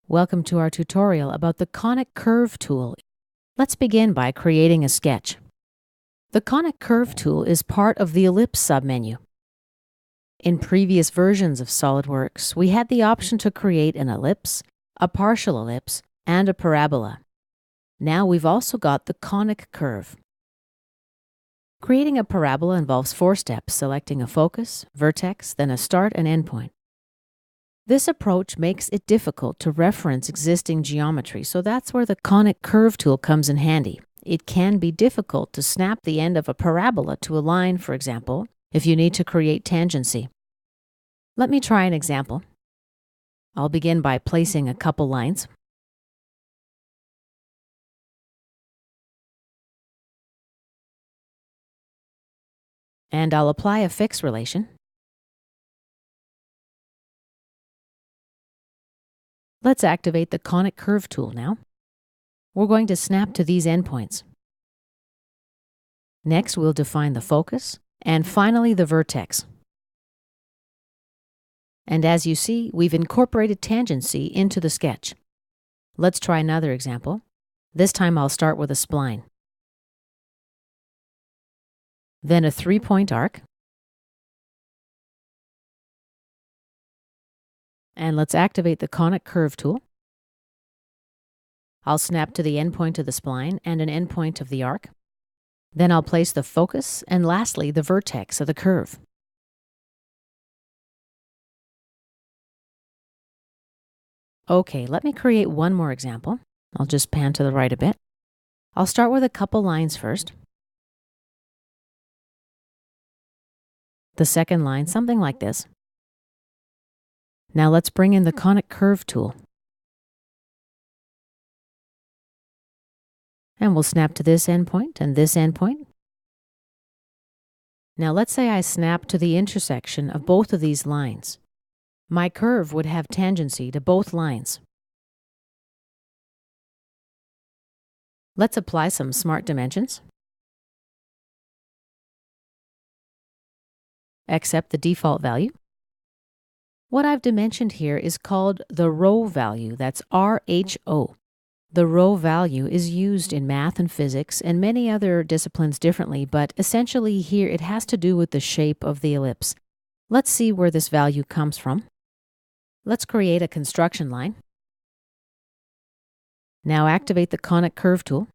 Welcome to our tutorial about the conic curve tool. Let's begin by creating a sketch. The conic curve tool is part of the ellipse submenu. In previous versions of SolidWorks, we had the option to create an ellipse, a partial ellipse, and a parabola. Now we've also got the conic curve. Creating a parabola involves 4 steps: selecting a focus, vertex, then a start and end point. This approach makes it difficult to reference existing geometry, so that's where the conic curve tool comes in handy. It can be difficult to snap the end of a parabola to a line, for example, if you need to create tangency. Let me try an example. I'll begin by placing a couple lines. And I'll apply a fix relation. Let's activate the conic curve tool now. We're going to snap to these endpoints. Next, we'll define the focus, and finally the vertex. And as you see, we've incorporated tangency into the sketch. Let's try another example. This time I'll start with a spline. Then a 3-point arc. And let's activate the conic curve tool. I'll snap to the endpoint of the spline and an endpoint of the arc. Then I'll place the focus and lastly the vertex of the curve. Okay, let me create one more example. I'll just pan to the right a bit. I'll start with a couple lines first. The second line, something like this. Now let's bring in the conic curve tool. And we'll snap to this endpoint and this endpoint. Now let's say I snap to the intersection of both of these lines. My curve would have tangency to both lines. Let's apply some smart dimensions. Accept the default value. What I've dimensioned here is called the rho value, that's RHO. The rho value is used in math and physics and many other disciplines differently, but essentially here it has to do with the shape of the ellipse. Let's see where this value comes from. Let's create a construction line. Now activate the conic curve tool.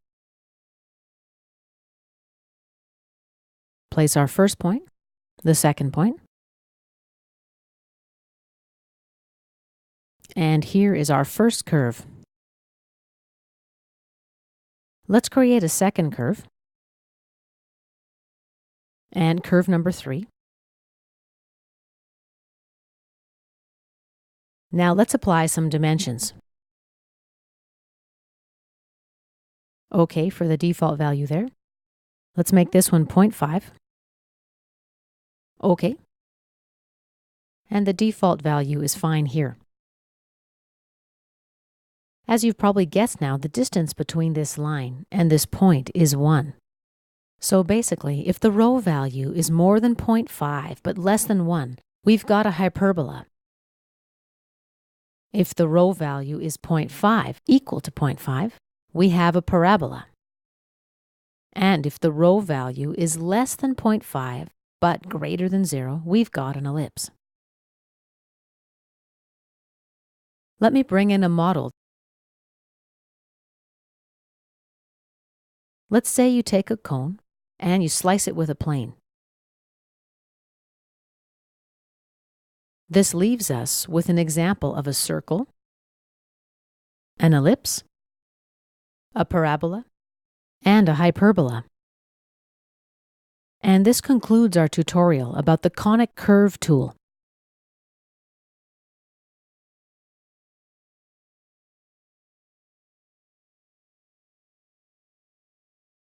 Place our first point, the second point. And here is our first curve. Let's create a second curve. And curve number 3. Now let's apply some dimensions. Okay, for the default value there. Let's make this one 0.5. Okay. And the default value is fine here. As you've probably guessed now, the distance between this line and this point is 1. So basically, if the rho value is more than 0.5 but less than 1, we've got a hyperbola. If the rho value is 0.5 equal to 0.5, we have a parabola. And if the rho value is less than 0.5 but greater than 0, we've got an ellipse. Let me bring in a model. Let's say you take a cone and you slice it with a plane. This leaves us with an example of a circle, an ellipse, a parabola, and a hyperbola. And this concludes our tutorial about the conic curve tool.